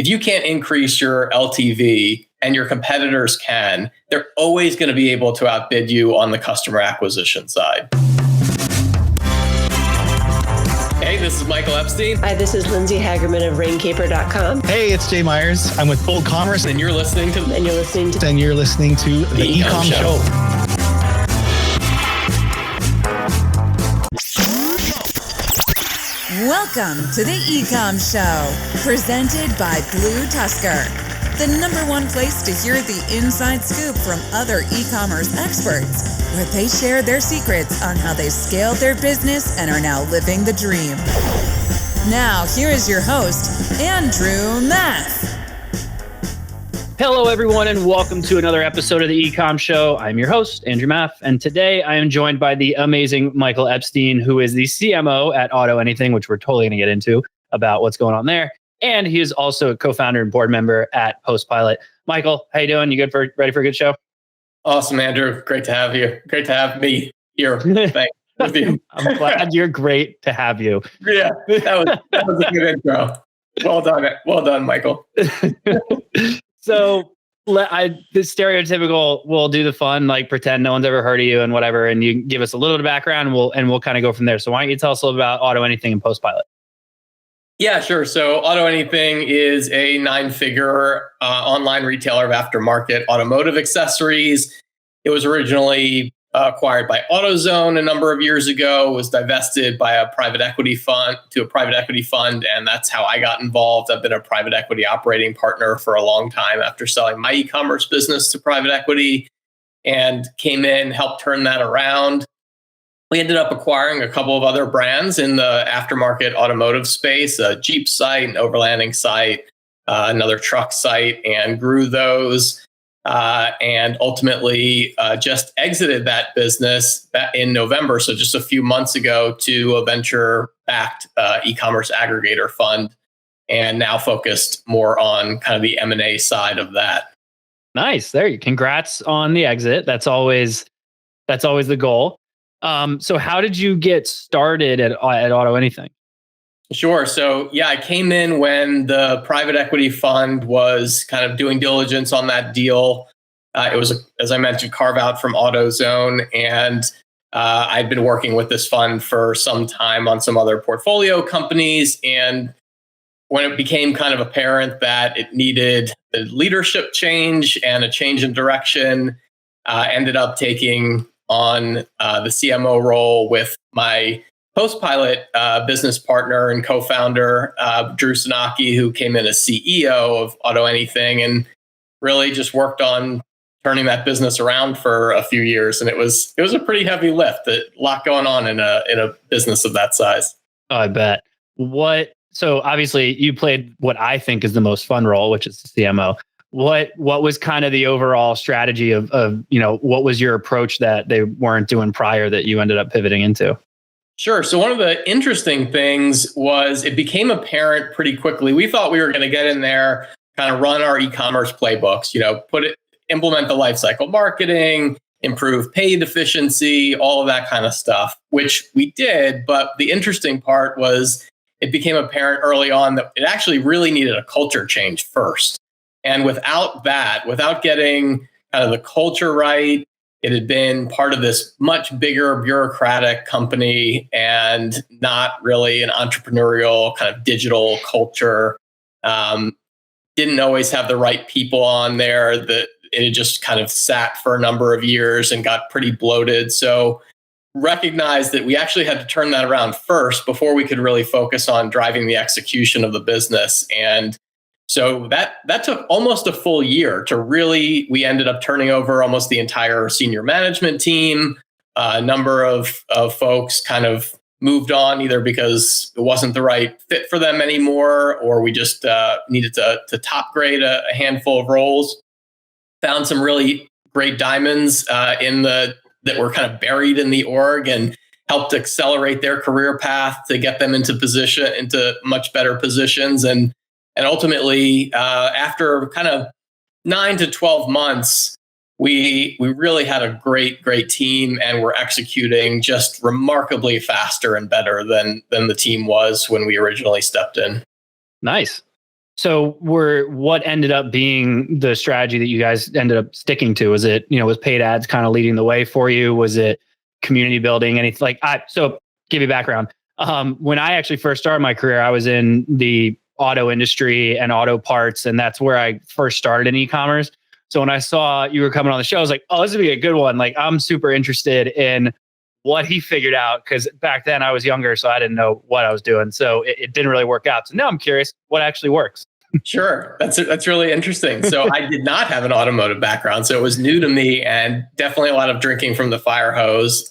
you can't increase your LTV and your competitors can, they're always going to be able to outbid you on the customer acquisition side. Hey, this is Michael Epstein. Hi, this is Lindsay Hagerman of raincaper.com. Hey, it's Jay Myers. I'm with Ecommerce. And you're listening to the E-Comm Show. Welcome to the E-Comm Show, presented by BlueTuskr, the #1 place to hear the inside scoop from other e-commerce experts, where they share their secrets on how they scaled their business and are now living the dream. Now, here is your host, Andrew Math. Hello, everyone, and welcome to another episode of the E-Comm Show. I'm your host, Andrew Math, and today I am joined by the amazing Michael Epstein, who is the CMO at AutoAnything, which we're totally going to get into about what's going on there. And he is also a co-founder and board member at PostPilot. Michael, how you doing? You ready for a good show? Awesome, Andrew. Great to have you. Great to have me here. Thanks. With you. I'm glad you're great to have you. Yeah, that was a good intro. Well done, Michael. So the stereotypical, we'll do the fun, like pretend no one's ever heard of you and whatever, and you give us a little bit of background, and we'll kind of go from there. So why don't you tell us a little about AutoAnything and PostPilot? Yeah, sure. So AutoAnything is a 9-figure online retailer of aftermarket automotive accessories. It was originally acquired by AutoZone a number of years ago, was divested by a private equity fund, and that's how I got involved. I've been a private equity operating partner for a long time after selling my e-commerce business to private equity, and came in, helped turn that around. We ended up acquiring a couple of other brands in the aftermarket automotive space, a Jeep site, an overlanding site, another truck site, and grew those. And ultimately just exited that business in November, so just a few months ago, to a venture-backed e-commerce aggregator fund, and now focused more on kind of the M&A side of that. Nice. Congrats on the exit. That's always the goal. So how did you get started at AutoAnything? Sure. So I came in when the private equity fund was kind of doing diligence on that deal. It was, as I mentioned, carve out from AutoZone, and I'd been working with this fund for some time on some other portfolio companies. And when it became kind of apparent that it needed a leadership change and a change in direction, ended up taking on the CMO role with my PostPilot business partner and co-founder, Drew Sanaki, who came in as CEO of AutoAnything, and really just worked on turning that business around for a few years. And it was a pretty heavy lift, a lot going on in a business of that size. Oh, I bet. So obviously you played what I think is the most fun role, which is the CMO. What was kind of the overall strategy of what was your approach that they weren't doing prior that you ended up pivoting into? Sure. So one of the interesting things was it became apparent pretty quickly. We thought we were going to get in there, kind of run our e-commerce playbooks, implement the lifecycle marketing, improve paid efficiency, all of that kind of stuff, which we did. But the interesting part was it became apparent early on that it actually really needed a culture change first. And without getting kind of the culture right, it had been part of this much bigger bureaucratic company and not really an entrepreneurial kind of digital culture. Didn't always have the right people on there. That it had just kind of sat for a number of years and got pretty bloated. So recognized that we actually had to turn that around first before we could really focus on driving the execution of the business. And so that took almost a full year to really, we ended up turning over almost the entire senior management team. A number of folks kind of moved on either because it wasn't the right fit for them anymore, or we just needed to top grade a handful of roles. Found some really great diamonds that were kind of buried in the org and helped accelerate their career path to get them into much better positions. And ultimately, after kind of 9 to 12 months, we really had a great team, and we're executing just remarkably faster and better than the team was when we originally stepped in. Nice. So what ended up being the strategy that you guys ended up sticking to? Was it, was paid ads kind of leading the way for you? Was it community building? Anything so give you background. When I actually first started my career, I was in the auto industry and auto parts. And that's where I first started in e-commerce. So when I saw you were coming on the show, I was like, oh, this would be a good one. Like, I'm super interested in what he figured out, because back then I was younger, so I didn't know what I was doing. So it didn't really work out. So now I'm curious what actually works. Sure. That's really interesting. So I did not have an automotive background, so it was new to me, and definitely a lot of drinking from the fire hose,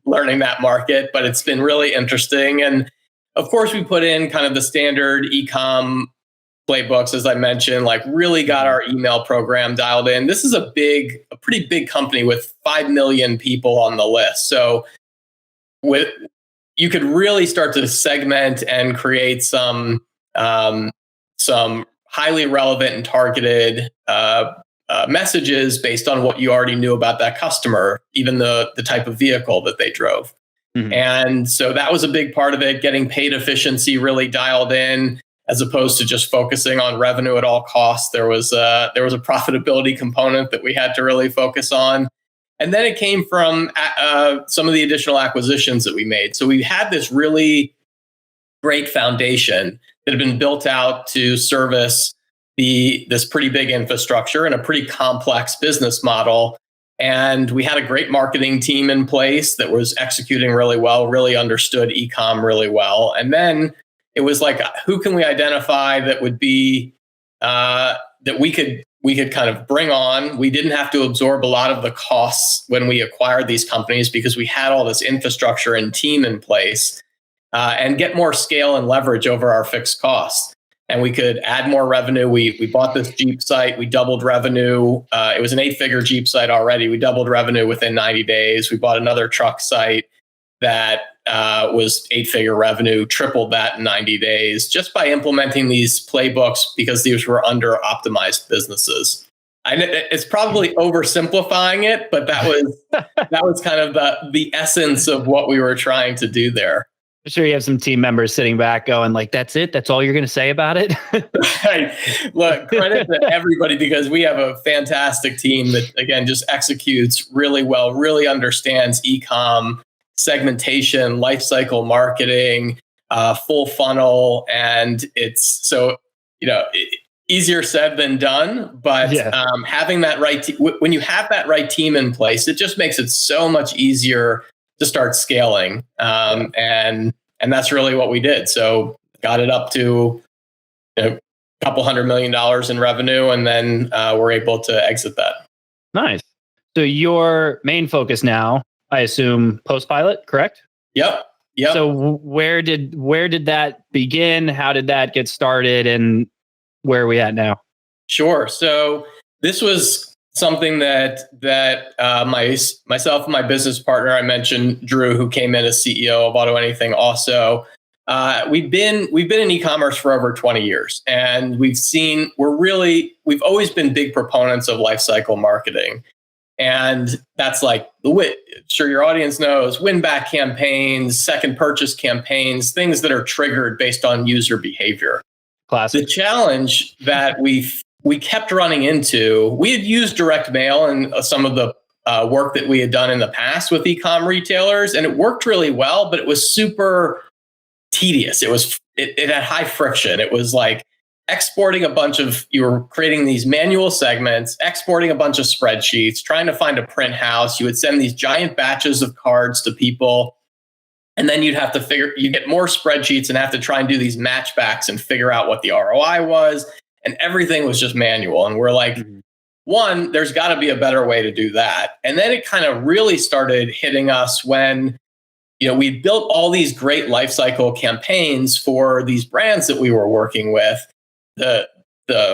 learning that market, but it's been really interesting. And of course, we put in kind of the standard Ecomm playbooks, as I mentioned, like really got our email program dialed in. This is a pretty big company with 5 million people on the list. So you could really start to segment and create some highly relevant and targeted messages based on what you already knew about that customer, even the type of vehicle that they drove. Mm-hmm. And so that was a big part of it, getting paid efficiency really dialed in, as opposed to just focusing on revenue at all costs. There was a profitability component that we had to really focus on. And then it came from some of the additional acquisitions that we made. So we had this really great foundation that had been built out to service this pretty big infrastructure and a pretty complex business model. And we had a great marketing team in place that was executing really well, really understood e-com really well. And then it was like, who can we identify that would be that we could kind of bring on? We didn't have to absorb a lot of the costs when we acquired these companies because we had all this infrastructure and team in place, and get more scale and leverage over our fixed costs. And we could add more revenue. We bought this Jeep site. We doubled revenue. It was an 8-figure Jeep site already. We doubled revenue within 90 days. We bought another truck site that was 8-figure revenue, tripled that in 90 days, just by implementing these playbooks, because these were under optimized businesses. It's probably oversimplifying it, but that was kind of the essence of what we were trying to do there. I'm sure you have some team members sitting back going like, that's it? That's all you're going to say about it? Right. Look, credit to everybody, because we have a fantastic team that, again, just executes really well, really understands e-com, segmentation, lifecycle marketing, full funnel. And it's so, easier said than done, but having that right, when you have that right team in place, it just makes it so much easier to start scaling. And that's really what we did. So got it up to a couple $100 million in revenue, and then we're able to exit that. Nice. So your main focus now, I assume, PostPilot, correct? Yep. So where did that begin? How did that get started, and where are we at now? Sure. So this was something that myself and my business partner, I mentioned Drew, who came in as CEO of AutoAnything, also. We've been in e-commerce for over 20 years, and we've always been big proponents of lifecycle marketing. And that's like, sure, your audience knows, win back campaigns, second purchase campaigns, things that are triggered based on user behavior. Classic. The challenge that we kept running into, we had used direct mail and some of the work that we had done in the past with e-com retailers, and it worked really well, but it was super tedious. It had high friction. It was like you were creating these manual segments, exporting a bunch of spreadsheets, trying to find a print house. You would send these giant batches of cards to people, and then you'd get more spreadsheets and have to try and do these matchbacks and figure out what the ROI was. And everything was just manual. And we're like, one, there's got to be a better way to do that. And then it kind of really started hitting us when, we built all these great lifecycle campaigns for these brands that we were working with. The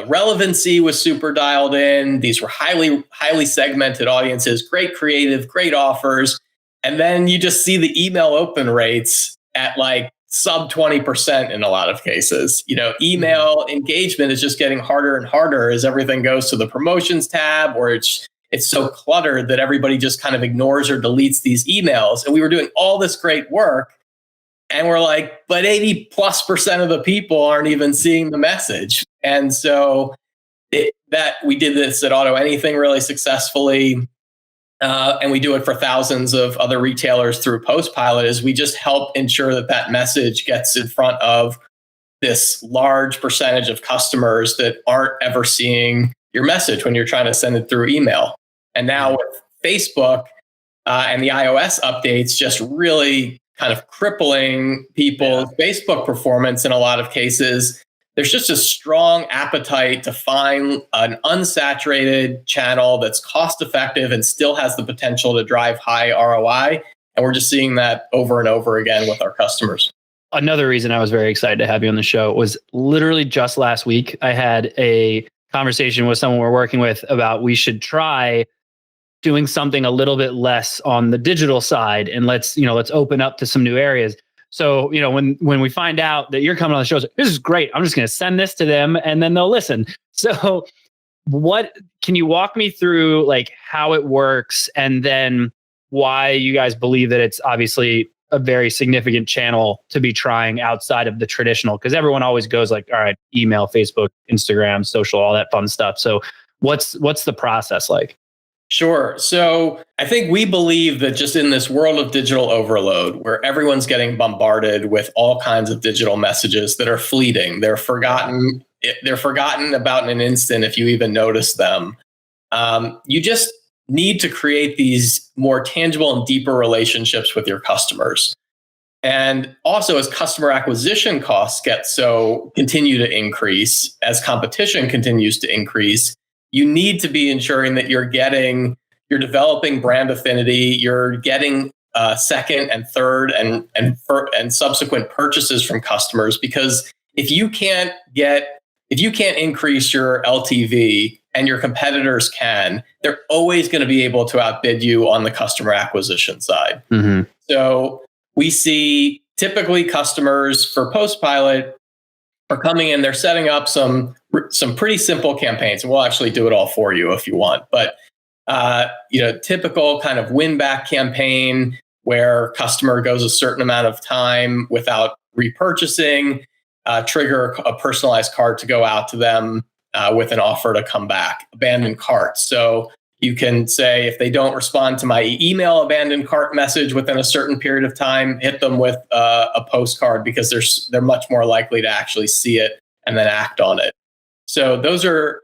relevancy was super dialed in. These were highly, highly segmented audiences, great creative, great offers. And then you just see the email open rates at like sub 20% in a lot of cases. Email engagement is just getting harder and harder as everything goes to the promotions tab, or it's so cluttered that everybody just kind of ignores or deletes these emails. And we were doing all this great work, And we're like, but 80+% of the people aren't even seeing the message. And so that we did this at AutoAnything really successfully. And we do it for thousands of other retailers through PostPilot, is we just help ensure that that message gets in front of this large percentage of customers that aren't ever seeing your message when you're trying to send it through email. And now with Facebook and the iOS updates just really kind of crippling people's Facebook performance in a lot of cases, there's just a strong appetite to find an unsaturated channel that's cost effective and still has the potential to drive high ROI. And we're just seeing that over and over again with our customers. Another reason I was very excited to have you on the show was literally just last week. I had a conversation with someone we're working with about we should try doing something a little bit less on the digital side, and let's open up to some new areas. So, when we find out that you're coming on the show, this is great. I'm just going to send this to them and then they'll listen. So what can you walk me through, like how it works, and then why you guys believe that it's obviously a very significant channel to be trying outside of the traditional? Because everyone always goes like, all right, email, Facebook, Instagram, social, all that fun stuff. So what's the process like? Sure. So I think we believe that just in this world of digital overload, where everyone's getting bombarded with all kinds of digital messages that are fleeting, they're forgotten about in an instant if you even notice them. You just need to create these more tangible and deeper relationships with your customers. And also, as customer acquisition costs continue to increase, as competition continues to increase, you need to be ensuring that you're developing brand affinity, you're getting second and third and subsequent purchases from customers. Because if you can't increase your LTV and your competitors can, they're always going to be able to outbid you on the customer acquisition side. Mm-hmm. So we see typically customers for PostPilot are coming in, they're setting up some pretty simple campaigns, and we'll actually do it all for you if you want. But typical kind of win back campaign where customer goes a certain amount of time without repurchasing, trigger a personalized card to go out to them with an offer to come back, abandoned cart. So you can say, if they don't respond to my email abandoned cart message within a certain period of time, hit them with a postcard, because they're much more likely to actually see it and then act on it. So those are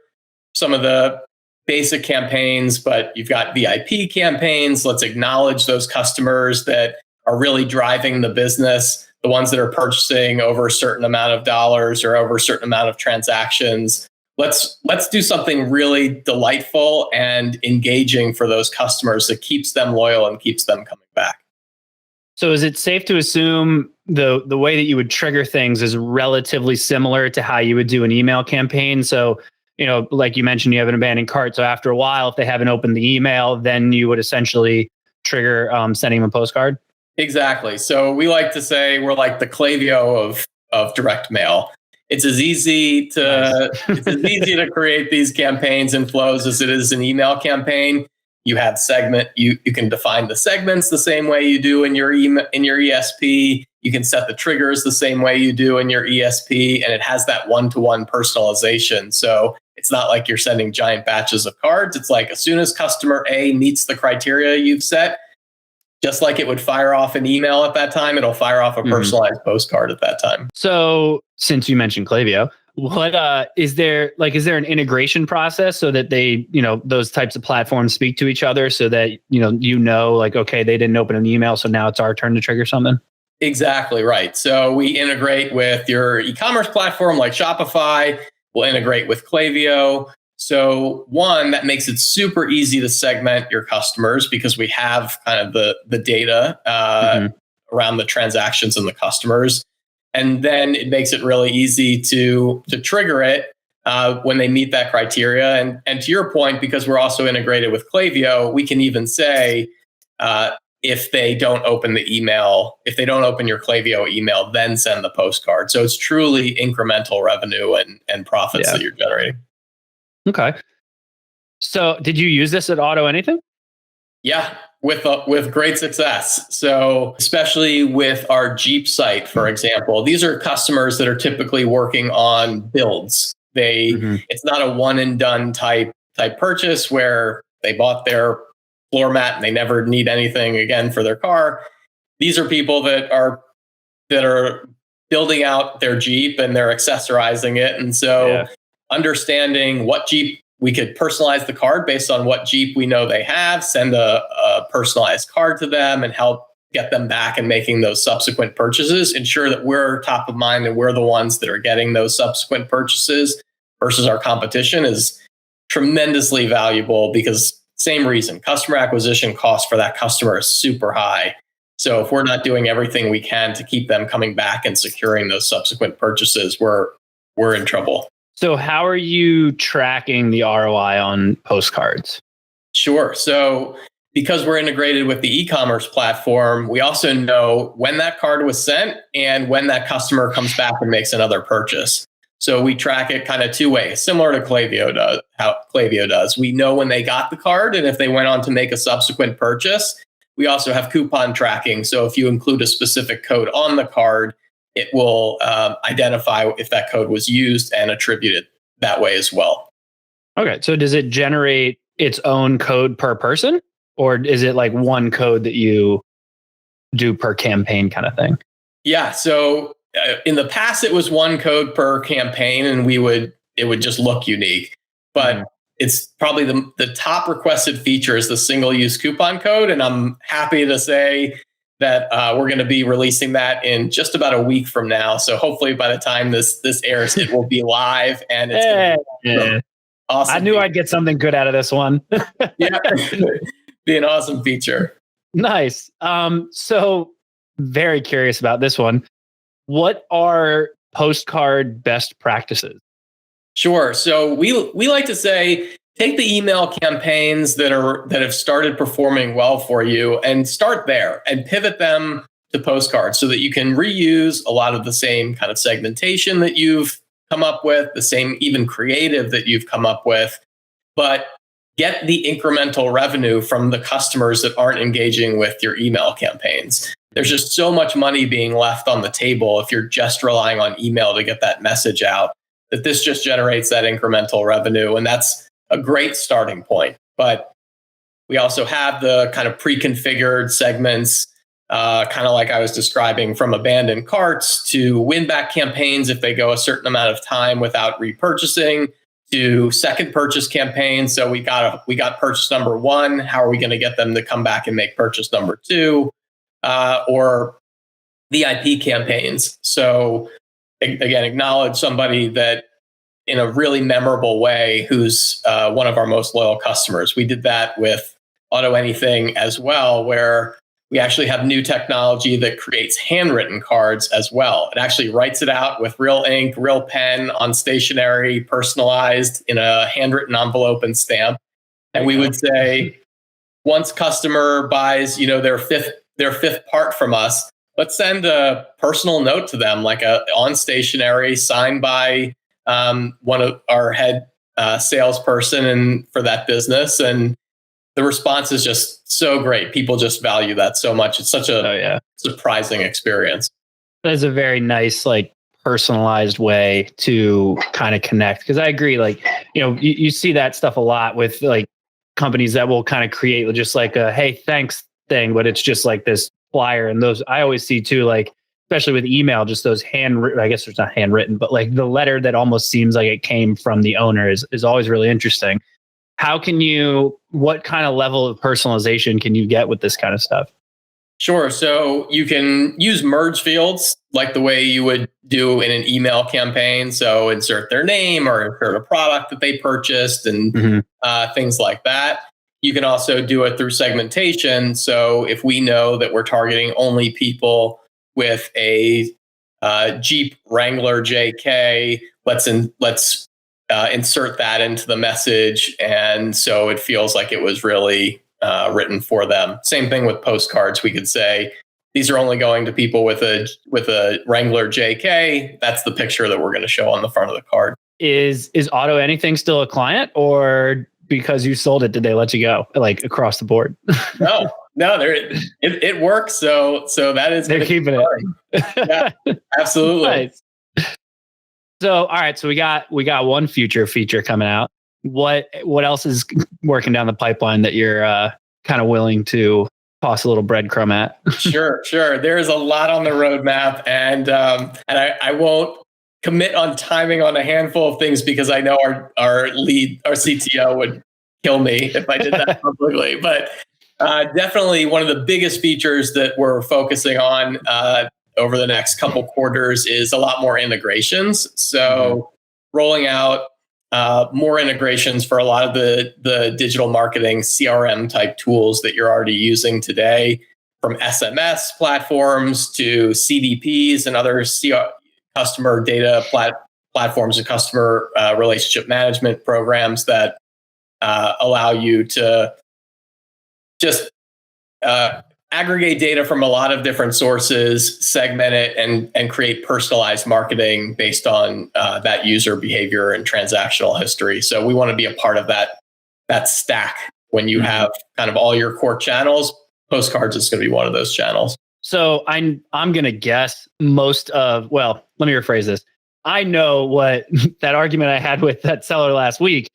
some of the basic campaigns, but you've got VIP campaigns. Let's acknowledge those customers that are really driving the business, the ones that are purchasing over a certain amount of dollars or over a certain amount of transactions. Let's do something really delightful and engaging for those customers that keeps them loyal and keeps them coming back. So is it safe to assume the way that you would trigger things is relatively similar to how you would do an email campaign? So, like you mentioned, you have an abandoned cart. So after a while, if they haven't opened the email, then you would essentially trigger sending them a postcard? Exactly. So we like to say we're like the Klaviyo of direct mail. It's as easy to create these campaigns and flows as it is an email campaign. You have you can define the segments the same way you do in your ESP. You can set the triggers the same way you do in your ESP, and it has that one-to-one personalization. So it's not like you're sending giant batches of cards. It's like as soon as customer A meets the criteria you've set, just like it would fire off an email at that time, it'll fire off a personalized postcard at that time. So since you mentioned Klaviyo, what is there an integration process so that they, those types of platforms speak to each other so that, like, okay, they didn't open an email, so now it's our turn to trigger something? Exactly right. So we integrate with your e-commerce platform like Shopify. We'll integrate with Klaviyo. So one, that makes it super easy to segment your customers because we have kind of the data around the transactions and the customers. And then it makes it really easy to trigger it when they meet that criteria. And to your point, because we're also integrated with Klaviyo, we can even say if they don't open the email, if they don't open your Klaviyo email, then send the postcard. So it's truly incremental revenue and profits that you're generating. Okay. So did you use this at AutoAnything? Yeah, with great success. So especially with our Jeep site, for example, these are customers that are typically working on builds. It's not a one and done type purchase where they bought their floor mat and they never need anything again for their car. These are people that are building out their Jeep and they're accessorizing it. And so understanding what Jeep, we could personalize the card based on what Jeep we know they have, send a personalized card to them and help get them back and making those subsequent purchases, ensure that we're top of mind and we're the ones that are getting those subsequent purchases versus our competition is tremendously valuable because same reason, customer acquisition cost for that customer is super high. So if we're not doing everything we can to keep them coming back and securing those subsequent purchases, we're in trouble. So how are you tracking the ROI on Postcards? Sure. So because we're integrated with the e-commerce platform, we also know when that card was sent and when that customer comes back and makes another purchase. So we track it kind of two ways, similar to Klaviyo does, how Klaviyo does. We know when they got the card and if they went on to make a subsequent purchase. We also have coupon tracking. So if you include a specific code on the card, it will identify if that code was used and attributed that way as well. Okay. So does it generate its own code per person? Or is it like one code that you do per campaign kind of thing? Yeah. So in the past, it was one code per campaign and it would just look unique. But it's probably the top requested feature is the single use coupon code. And I'm happy to say that we're going to be releasing that in just about a week from now. So hopefully by the time this airs, it will be live and it's going to be awesome. I knew I'd get something good out of this one. Yeah, be an awesome feature. Nice. So very curious about this one. What are Postcard best practices? Sure. So we like to say, take the email campaigns that have started performing well for you and start there and pivot them to Postcards so that you can reuse a lot of the same kind of segmentation that you've come up with, the same even creative that you've come up with, but get the incremental revenue from the customers that aren't engaging with your email campaigns. There's just so much money being left on the table if you're just relying on email to get that message out, that this just generates that incremental revenue. And that's a great starting point. But we also have the kind of pre-configured segments, kind of like I was describing, from abandoned carts to win back campaigns if they go a certain amount of time without repurchasing, to second purchase campaigns. So we got purchase number one. How are we going to get them to come back and make purchase number two? Or VIP campaigns. So again, acknowledge somebody that in a really memorable way who's one of our most loyal customers. We did that with AutoAnything as well, where we actually have new technology that creates handwritten cards as well. It actually writes it out with real ink, real pen on stationery, personalized in a handwritten envelope and stamp. And we would say, once customer buys, their fifth part from us, let's send a personal note to them, like on stationery, signed by one of our head salesperson and for that business. And the response is just so great. People just value that so much. It's such a surprising experience. That is a very nice, personalized way to kind of connect. Because I agree, you see that stuff a lot with companies that will kind of create just like a hey, thanks thing, but it's just like this flyer. And those I always see too, especially with email, just those I guess it's not handwritten, but the letter that almost seems like it came from the owner is always really interesting. What kind of level of personalization can you get with this kind of stuff? Sure. So you can use merge fields like the way you would do in an email campaign. So insert their name or insert a product that they purchased and things like that. You can also do it through segmentation. So if we know that we're targeting only people with a Jeep Wrangler JK, let's insert that into the message. And so it feels like it was really written for them. Same thing with Postcards. We could say, these are only going to people with a Wrangler JK. That's the picture that we're going to show on the front of the card. Is AutoAnything still a client, or because you sold it, did they let you go like across the board? No, it works. So that is They're keeping it. Yeah, absolutely. Nice. So, all right. So we got one future feature coming out. What else is working down the pipeline that you're kind of willing to toss a little breadcrumb at? Sure. There's a lot on the roadmap, and I won't commit on timing on a handful of things because I know our CTO would kill me if I did that publicly. But definitely one of the biggest features that we're focusing on over the next couple quarters is a lot more integrations. So rolling out more integrations for a lot of the digital marketing CRM type tools that you're already using today, from SMS platforms to CDPs and other customer data platforms and customer relationship management programs that allow you to just aggregate data from a lot of different sources, segment it, and create personalized marketing based on that user behavior and transactional history. So we want to be a part of that stack. When you have kind of all your core channels, Postcards is going to be one of those channels. So I'm going to guess let me rephrase this. I know what that argument I had with that seller last week.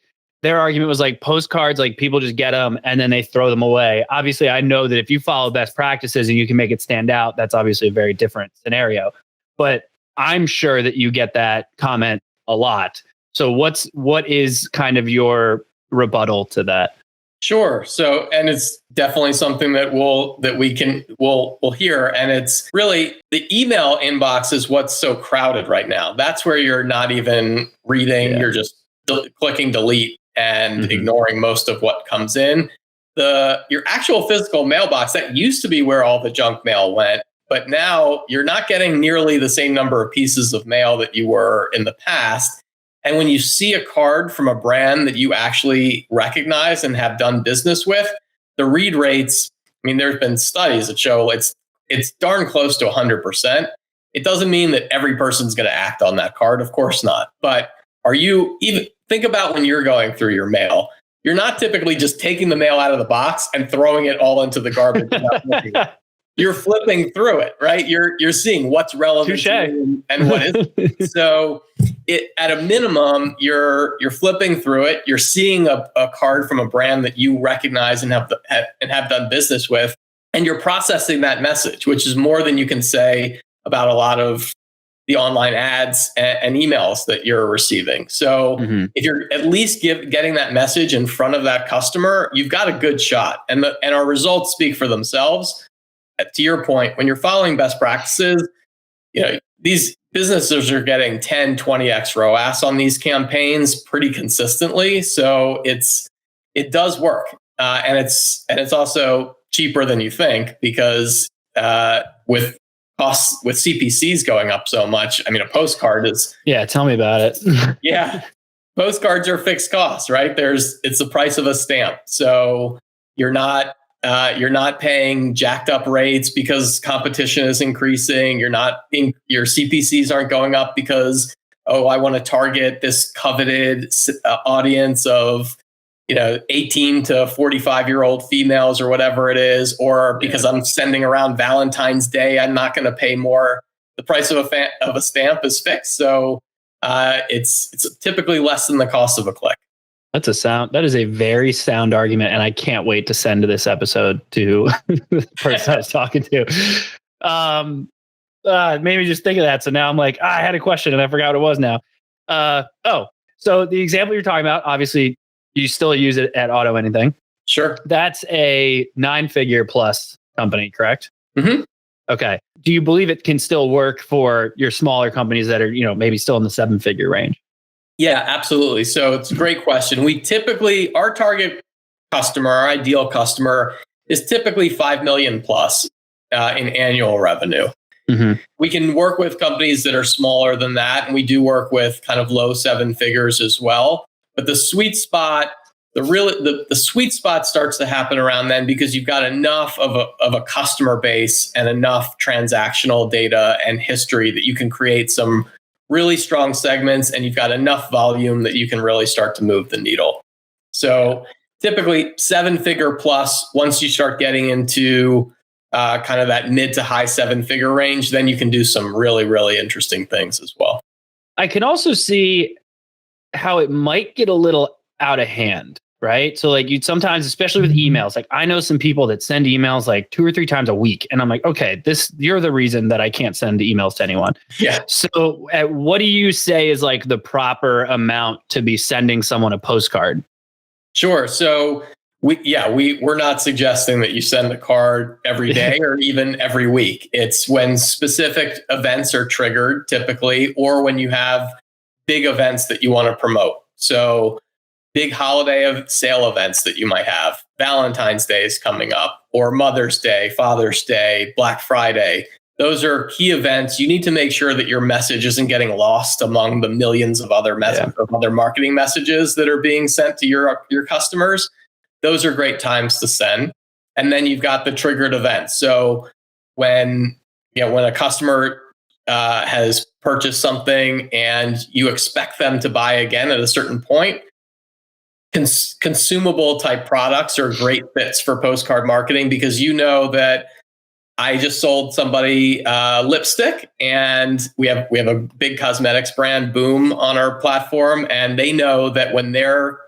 Their argument was like Postcards, like people just get them and then they throw them away. Obviously, I know that if you follow best practices and you can make it stand out, that's obviously a very different scenario. But I'm sure that you get that comment a lot. So what is kind of your rebuttal to that? Sure. So, and it's definitely something that we'll hear. And it's really the email inbox is what's so crowded right now. That's where you're not even reading. Yeah. You're just clicking delete and ignoring most of what comes in. Your actual physical mailbox, that used to be where all the junk mail went, but now you're not getting nearly the same number of pieces of mail that you were in the past. And when you see a card from a brand that you actually recognize and have done business with, the read rates, I mean, there's been studies that show it's darn close to 100%. It doesn't mean that every person's going to act on that card. Of course not. But think about when you're going through your mail. You're not typically just taking the mail out of the box and throwing it all into the garbage. You're flipping through it, right? You're seeing what's relevant to you and what isn't. So at a minimum, you're flipping through it. You're seeing a card from a brand that you recognize and have done business with, and you're processing that message, which is more than you can say about a lot of the online ads and emails that you're receiving. So if you're at least getting that message in front of that customer, you've got a good shot. And our results speak for themselves. To your point, when you're following best practices, these businesses are getting 10, 20x ROAS on these campaigns pretty consistently. So it does work. And it's also cheaper than you think, because with costs, with CPCs going up so much, I mean, a postcard is... Yeah, tell me about it. Yeah. Postcards are fixed costs, right? It's the price of a stamp. So you're not paying jacked up rates because competition is increasing. Your CPCs aren't going up because, I want to target this coveted audience of 18 to 45-year-old females or whatever it is, or because I'm sending around Valentine's Day, I'm not going to pay more. The price of a stamp is fixed. So it's typically less than the cost of a click. That is a very sound argument. And I can't wait to send this episode to the person I was talking to. Made me just think of that. So now I'm like, I had a question and I forgot what it was now. So the example you're talking about, obviously you still use it at AutoAnything. Sure. That's a 9-figure plus company, correct? Mm-hmm. Okay. Do you believe it can still work for your smaller companies that are, maybe still in the 7-figure range? Yeah, absolutely. So it's a great question. Our target customer, our ideal customer, is typically 5 million plus in annual revenue. Mm-hmm. We can work with companies that are smaller than that, and we do work with kind of low 7 figures as well. But the sweet spot, the sweet spot starts to happen around then, because you've got enough of a customer base and enough transactional data and history that you can create some really strong segments, and you've got enough volume that you can really start to move the needle. So typically 7-figure plus. Once you start getting into kind of that mid to high 7-figure range, then you can do some really, really interesting things as well. I can also see how it might get a little out of hand, right? So like you'd sometimes, especially with emails, like I know some people that send emails like 2 or 3 times a week. And I'm like, okay, you're the reason that I can't send emails to anyone. Yeah. So what do you say is like the proper amount to be sending someone a postcard? Sure. So we're not suggesting that you send a card every day or even every week. It's when specific events are triggered typically, or when you have big events that you want to promote. So big holiday sale events that you might have. Valentine's Day is coming up, or Mother's Day, Father's Day, Black Friday. Those are key events. You need to make sure that your message isn't getting lost among the millions of other other marketing messages that are being sent to your customers. Those are great times to send. And then you've got the triggered events. So when a customer has purchased something and you expect them to buy again at a certain point, consumable type products are great fits for postcard marketing, because you know that I just sold somebody lipstick, and we have a big cosmetics brand, Boom, on our platform, and they know that when their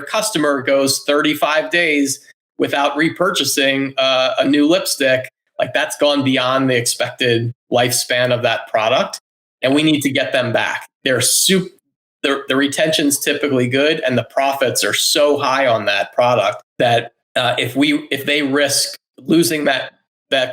customer goes 35 days without repurchasing a new lipstick, like that's gone beyond the expected lifespan of that product, and we need to get them back. The retention's typically good, and the profits are so high on that product that if they risk losing that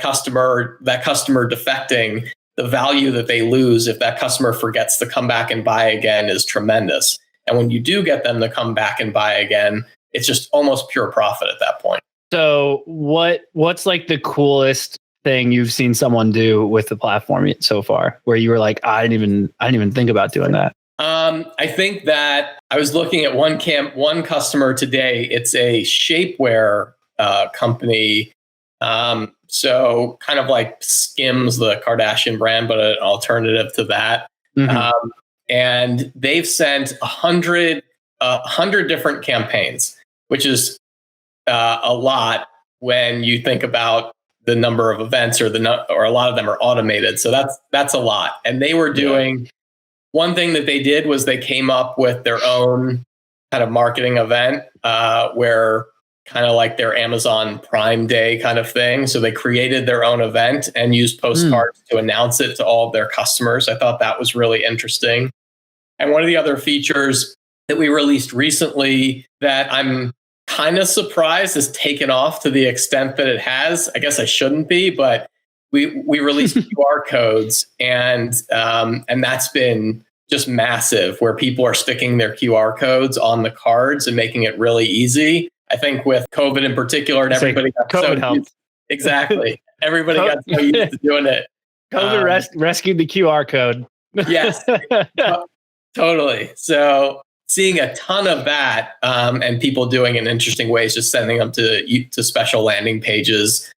customer defecting, the value that they lose if that customer forgets to come back and buy again is tremendous. And when you do get them to come back and buy again, it's just almost pure profit at that point. So what's like the coolest thing you've seen someone do with the platform so far, where you were like, I didn't even think about doing that? I think that I was looking at one customer today. It's a shapewear company. So kind of like Skims, the Kardashian brand, but an alternative to that. Mm-hmm. And they've sent 100 different campaigns, which is a lot when you think about the number of events, or a lot of them are automated. So that's a lot. And they were doing one thing that they did was they came up with their own kind of marketing event where kind of like their Amazon Prime Day kind of thing. So they created their own event and used Postcards to announce it to all of their customers. I thought that was really interesting. And one of the other features that we released recently that I'm kind of surprised has taken off to the extent that it has. I guess I shouldn't be, but we released QR codes, and that's been just massive, where people are sticking their QR codes on the cards and making it really easy. I think with COVID in particular, and everybody got COVID helped. Exactly. Everybody got so used to doing it. COVID rescued the QR code. Yes, totally. So seeing a ton of that, and people doing it in interesting ways, just sending them to special landing pages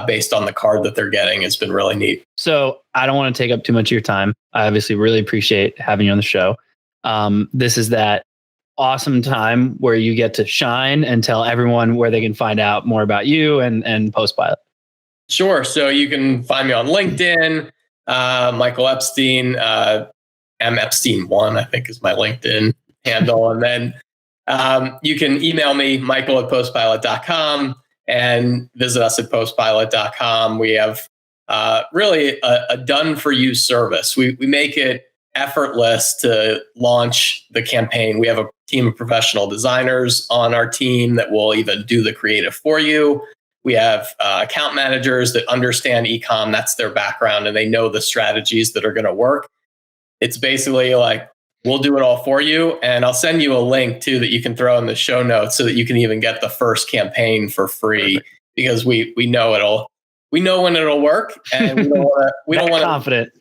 based on the card that they're getting, has been really neat. So I don't want to take up too much of your time. I obviously really appreciate having you on the show. This is that awesome time where you get to shine and tell everyone where they can find out more about you and PostPilot. Sure. So you can find me on LinkedIn, Michael Epstein, Epstein1, I think is my LinkedIn handle. And then you can email me, michael@postpilot.com, and visit us at postpilot.com. We have really a done for you service. We make it effortless to launch the campaign. We have a team of professional designers on our team that will even do the creative for you. We have account managers that understand e-com. That's their background, and they know the strategies that are going to work. It's basically like, we'll do it all for you. And I'll send you a link too that you can throw in the show notes so that you can even get the first campaign for free. Perfect. Because we know when it'll work, and we don't want confident.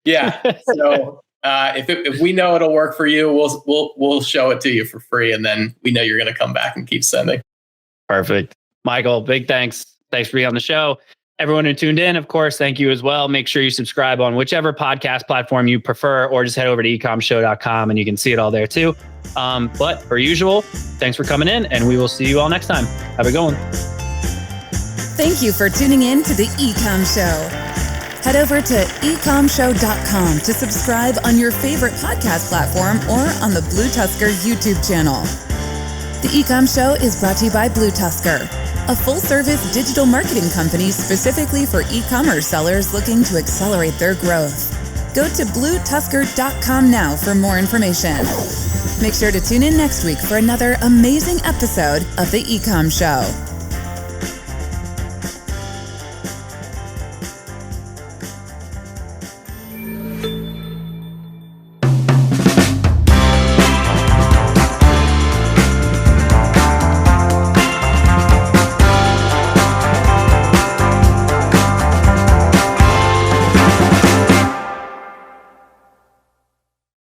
Yeah. So if we know it'll work for you, we'll show it to you for free, and then we know you're going to come back and keep sending. Perfect. Michael, big thanks. Thanks for being on the show. Everyone who tuned in, of course, thank you as well. Make sure you subscribe on whichever podcast platform you prefer, or just head over to ecommshow.com and you can see it all there too. But per usual, thanks for coming in, and we will see you all next time. Have a good one. Thank you for tuning in to the Ecomm Show. Head over to ecommshow.com to subscribe on your favorite podcast platform or on the BlueTuskr YouTube channel. The Ecomm Show is brought to you by BlueTuskr, a full-service digital marketing company specifically for e-commerce sellers looking to accelerate their growth. Go to BlueTuskr.com now for more information. Make sure to tune in next week for another amazing episode of the Ecomm Show.